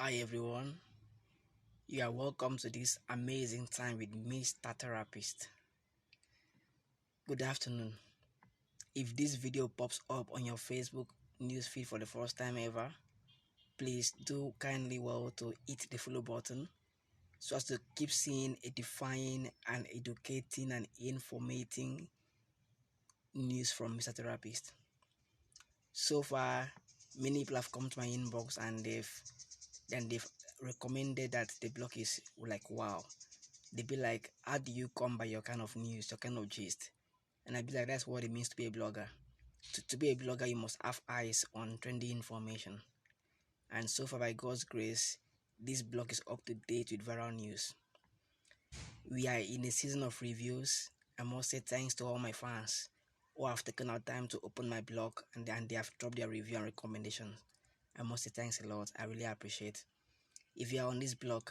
Hi everyone, you are welcome to this amazing time with Mr. Therapist. Good afternoon. If this video pops up on your Facebook newsfeed for the first time ever, please do kindly to hit the follow button so as to keep seeing edifying and educating and informating news from Mr. Therapist. So far, many people have come to my inbox and they've recommended that the blog is like wow. They be like, how do you come by your kind of news, your kind of gist? And I be like, that's what it means to be a blogger. To be a blogger, you must have eyes on trendy information. And so far, by God's grace, this blog is up to date with viral news. We are in a season of reviews. I must say thanks to all my fans who have taken out time to open my blog and they have dropped their review and recommendations. I must say thanks a lot. I really appreciate. If you are on this blog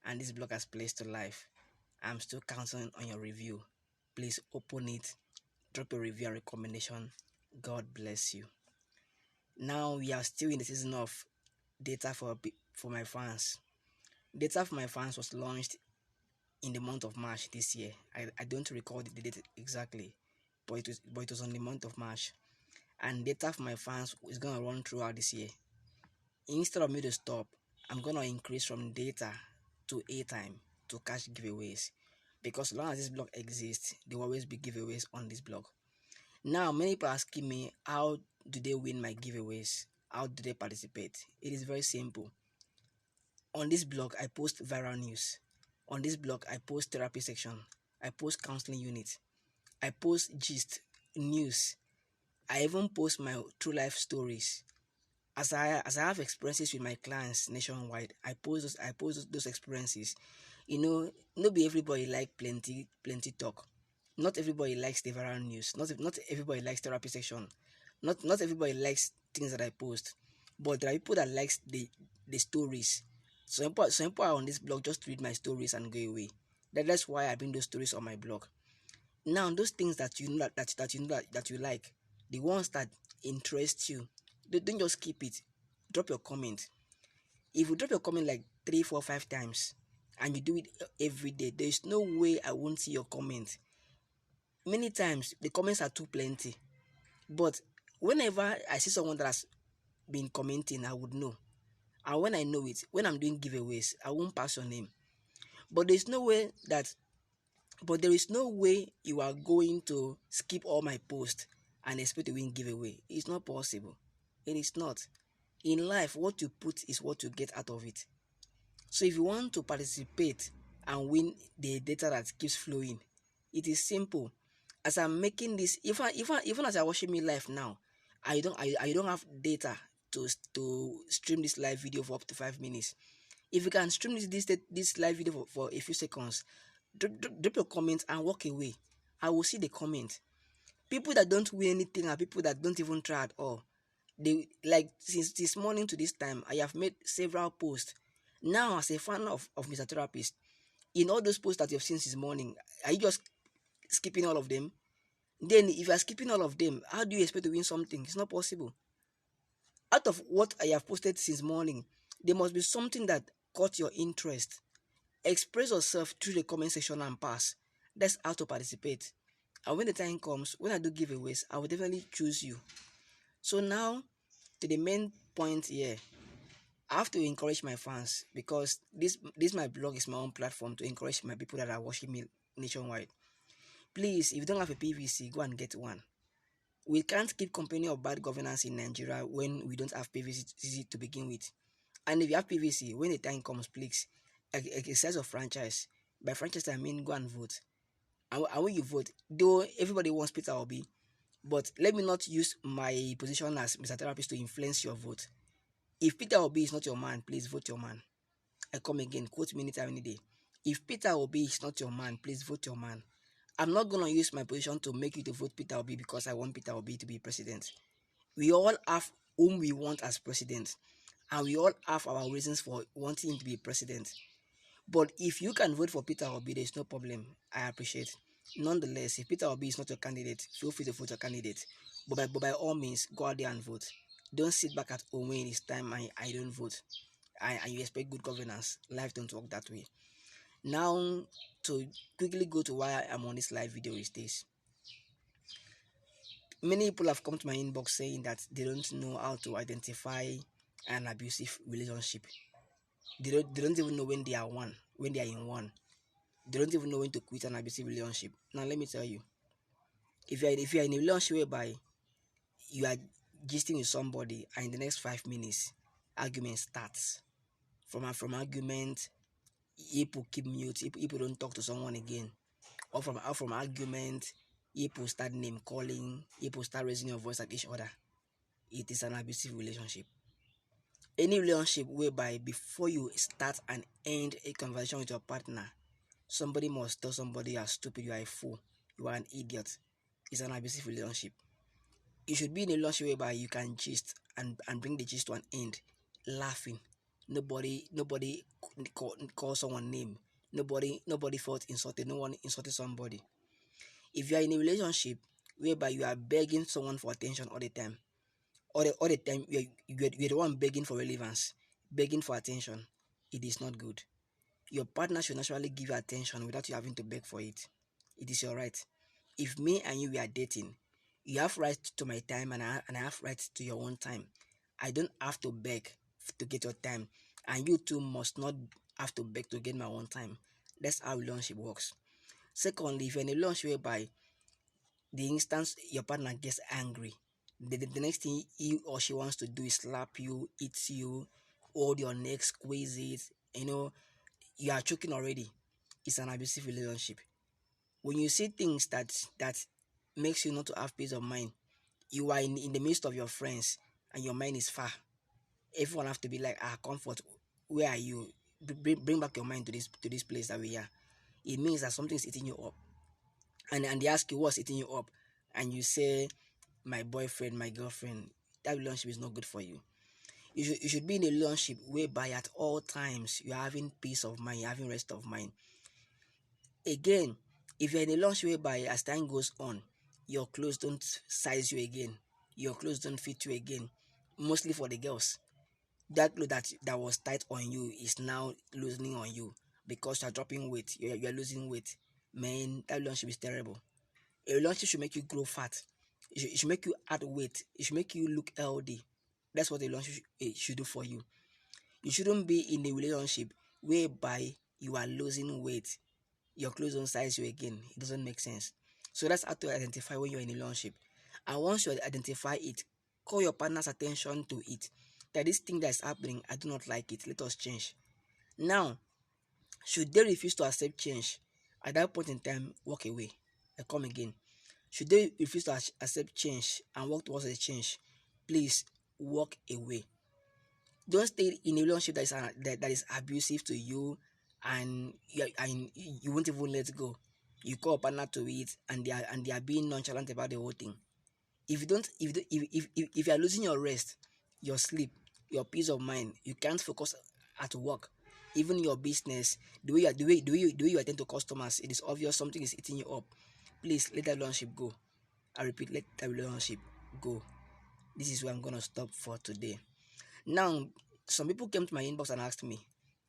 and this blog has placed to life, I'm still counting on your review. Please open it, drop a review and recommendation. God bless you. Now we are still in the season of data for my fans. Data for my fans was launched in the month of March this year. I don't recall the date exactly, but it was on the month of March. And data for my fans is gonna run throughout this year. Instead of me to stop, I'm gonna increase from data to airtime to catch giveaways. Because as long as this blog exists, there will always be giveaways on this blog. Now, many people are asking me, how do they win my giveaways? How do they participate? It is very simple. On this blog, I post viral news. On this blog, I post therapy section. I post counseling unit. I post gist, news. I even post my true life stories. As I have experiences with my clients nationwide, I post those experiences. Not be everybody like plenty talk. Not everybody likes the viral news. Not everybody likes therapy section. Not everybody likes things that I post. But there are people that likes the stories. Some people are on this blog just to read my stories and go away. That's why I bring those stories on my blog. Now those things that you know that you like, the ones that interest you, don't just keep it. Drop your comment. If you drop your comment like 3, 4, 5 times and you do it every day, there is no way I won't see your comment. Many times the comments are too plenty, but whenever I see someone that has been commenting, I would know. And when I know it, when I'm doing giveaways, I won't pass your name. But there's no way that but there is no way you are going to skip all my posts and expect to win giveaway. It's not possible. It is not. In life, what you put is what you get out of it. So if you want to participate and win the data that keeps flowing, it is simple. As I'm making this, even as I watching me live now, I don't have data to stream this live video for up to 5 minutes. If you can stream this live video for a few seconds, drop your comment and walk away. I will see the comment. People that don't win anything are people that don't even try at all. They like since this morning to this time, I have made several posts. Now, as a fan of Mr. Therapist, in all those posts that you've seen this morning, are you just skipping all of them? Then, if you are skipping all of them, how do you expect to win something? It's not possible. Out of what I have posted since morning, there must be something that caught your interest. Express yourself through the comment section and pass. That's how to participate. And when the time comes, when I do giveaways, I will definitely choose you. So now, to the main point here, I have to encourage my fans because this my blog is my own platform to encourage my people that are watching me nationwide. Please, if you don't have a PVC, go and get one. We can't keep complaining of bad governance in Nigeria when we don't have PVC to begin with. And if you have PVC, when the time comes, please, exercise of franchise. By franchise, I mean go and vote. And when you vote, though everybody wants Peter Obi, but let me not use my position as Mr. Therapist to influence your vote. If Peter Obi is not your man, please vote your man. I come again, quote me anytime, any day. If Peter Obi is not your man, please vote your man. I'm not going to use my position to make you to vote Peter Obi because I want Peter Obi to be president. We all have whom we want as president, and we all have our reasons for wanting him to be president. But if you can vote for Peter Obi, there's no problem. I appreciate. Nonetheless, if Peter Obi is not your candidate, feel free to vote your candidate. But by all means, go out there and vote. Don't sit back at home when it's time I don't vote. and you expect good governance. Life don't work that way. Now, to quickly go to why I'm on this live video is this. Many people have come to my inbox saying that they don't know how to identify an abusive relationship. They don't even know when they are in one. They don't even know when to quit an abusive relationship. Now let me tell you, if you're in a relationship whereby you are gisting with somebody and in the next 5 minutes argument starts, from argument, people keep mute, people don't talk to someone again, or from argument, people start name calling, people start raising your voice at each other, it is an abusive relationship. Any relationship whereby before you start and end a conversation with your partner, somebody must tell somebody you are stupid, you are a fool, you are an idiot, is an abusive relationship. You should be in a relationship whereby you can gist and bring the gist to an end, laughing. Nobody call someone name. Nobody felt insulted. No one insulted somebody. If you are in a relationship whereby you are begging someone for attention all the time, all the time you're the one begging for relevance, begging for attention, it is not good. Your partner should naturally give you attention without you having to beg for it. It is your right. If me and you are dating, you have right to my time and I have right to your own time. I don't have to beg to get your time, and you too must not have to beg to get my own time. That's how relationship works. Secondly, if you're in a relationship whereby the instance your partner gets angry, the next thing he or she wants to do is slap you, eat you, hold your neck, squeeze it, you are choking already. It's an abusive relationship. When you see things that makes you not to have peace of mind, you are in the midst of your friends and your mind is far. Everyone have to be like, comfort, where are you? Bring back your mind to this place that we are. It means that something is eating you up. And they ask you what's eating you up, and you say, my boyfriend, my girlfriend. That relationship is not good for you. You should be in a relationship whereby at all times you're having peace of mind, you're having rest of mind. Again, if you're in a relationship whereby as time goes on, your clothes don't size you again, your clothes don't fit you again, mostly for the girls, that clothes that was tight on you is now loosening on you because you're dropping weight, you're losing weight. Man, that relationship is terrible. A relationship should make you grow fat. It should make you add weight. It should make you look healthy. That's what a relationship should do for you. You shouldn't be in a relationship whereby you are losing weight, your clothes don't size you again. It doesn't make sense. So that's how to identify when you're in a relationship. And once you identify it, call your partner's attention to it. That this thing that is happening, I do not like it. Let us change. Now, should they refuse to accept change, at that point in time, walk away. I come again. Should they refuse to accept change and work towards a change, please walk away. Don't stay in a relationship that is abusive to you, and you won't even let go. You call a partner to it, and they are being nonchalant about the whole thing. If you don't, if you are losing your rest, your sleep, your peace of mind, you can't focus at work, even your business, the way you attend to customers, it is obvious something is eating you up. Please let that relationship go. I repeat, let that relationship go. This is where I'm gonna stop for today. Now, some people came to my inbox and asked me,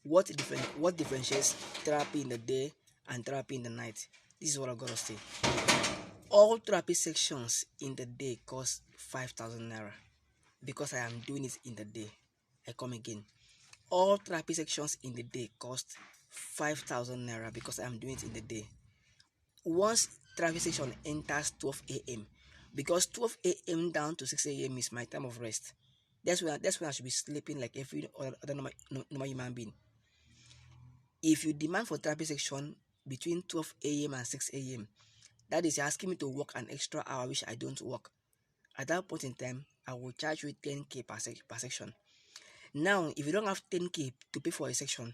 what differentiates therapy in the day and therapy in the night? This is what I gotta say. All therapy sections in the day cost 5,000 naira because I am doing it in the day. I come again. All therapy sections in the day cost 5,000 naira because I am doing it in the day. Once therapy section enters 12 a.m., because 12 a.m. down to 6 a.m. is my time of rest. That's when I should be sleeping like every other normal human being. If you demand for therapy section between 12 a.m. and 6 a.m., that is, you're asking me to work an extra hour which I don't work. At that point in time, I will charge you 10k per section. Now, if you don't have 10k to pay for a section,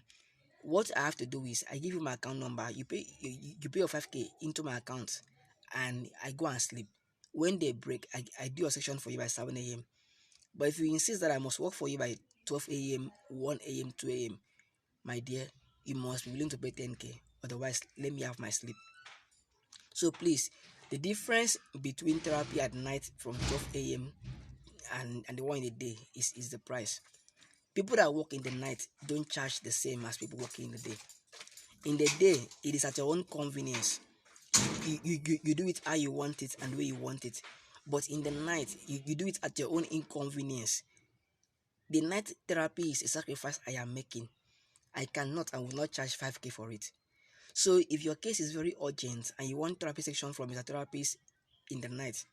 what I have to do is I give you my account number, you pay your 5k into my account, and I go and sleep. When they break, I do a section for you by 7 a.m. But if you insist that I must work for you by 12 a.m., 1 a.m., 2 a.m., my dear, you must be willing to pay 10k. Otherwise, let me have my sleep. So please, the difference between therapy at night from 12 a.m. and the one in the day is the price. People that work in the night don't charge the same as people working in the day. In the day, it is at your own convenience. You do it how you want it and the way you want it. But in the night, you do it at your own inconvenience. The night therapy is a sacrifice I am making. I cannot and will not charge 5k for it. So if your case is very urgent and you want therapy section from a therapist in the night,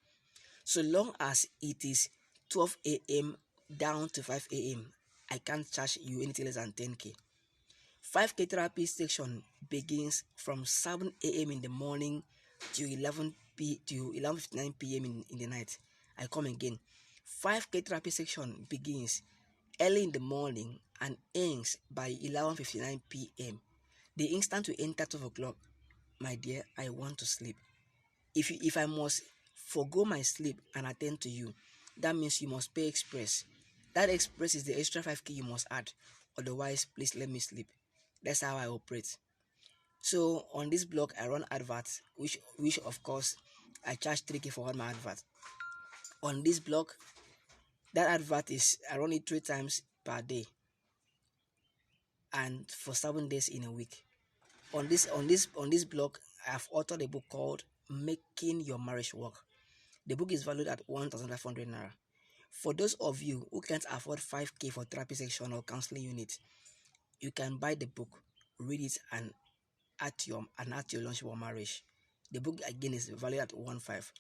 so long as it is 12 a.m. down to 5 a.m., I can't charge you anything less than 10k. 5k therapy section begins from 7 a.m. in the morning to 11:59 p.m. in the night. I come again. 5k therapy section begins early in the morning and ends by 11:59 p.m. The instant you enter 12 o'clock, my dear, I want to sleep. If I must forgo my sleep and attend to you, that means you must pay express. That express is the extra 5k you must add. Otherwise, please let me sleep. That's how I operate. So on this blog, I run adverts, which of course I charge 3k for all my adverts. On this blog, that advert is I run it 3 times per day and for 7 days in a week. On this blog, I have authored a book called Making Your Marriage Work. The book is valued at 1,500 naira. For those of you who can't afford 5k for therapy section or counseling unit, you can buy the book, read it, and add your launch for marriage. The book again is valued at 1.5.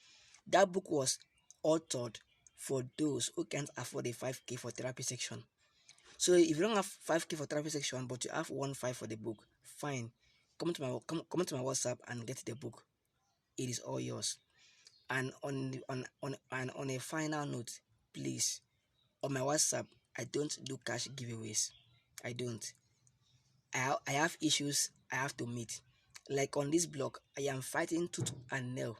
That book was authored for those who can't afford a 5k for therapy section. So if you don't have 5k for therapy section but you have 1.5 for the book, fine. Come to my WhatsApp and get the book. It is all yours. And on a final note, please, on my WhatsApp, I don't do cash giveaways. I don't. I have issues I have to meet. Like on this blog, I am fighting tooth and nail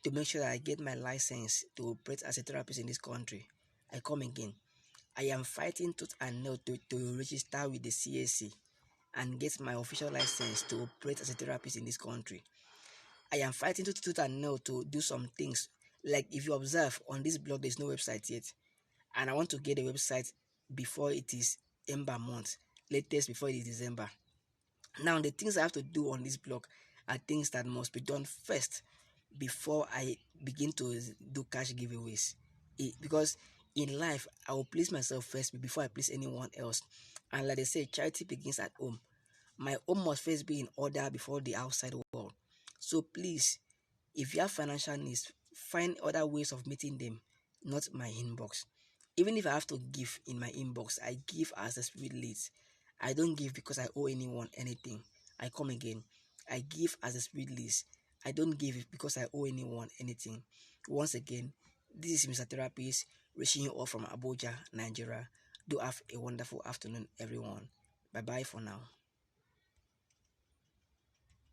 to make sure that I get my license to operate as a therapist in this country. I come again. I am fighting tooth and nail to register with the CAC and get my official license to operate as a therapist in this country. I am fighting tooth and nail to do some things. Like if you observe on this blog, there's no website yet. And I want to get a website before it is Ember month, latest before it is December. Now, the things I have to do on this blog are things that must be done first before I begin to do cash giveaways. Because in life, I will please myself first before I please anyone else. And like they say, charity begins at home. My home must first be in order before the outside world. So please, if you have financial needs, find other ways of meeting them, not my inbox. Even if I have to give in my inbox, I give as the spirit leads. I don't give because I owe anyone anything. I come again. I give as the spirit leads. I don't give because I owe anyone anything. Once again, this is Mr. Therapist, reaching you all from Abuja, Nigeria. Do have a wonderful afternoon, everyone. Bye bye for now.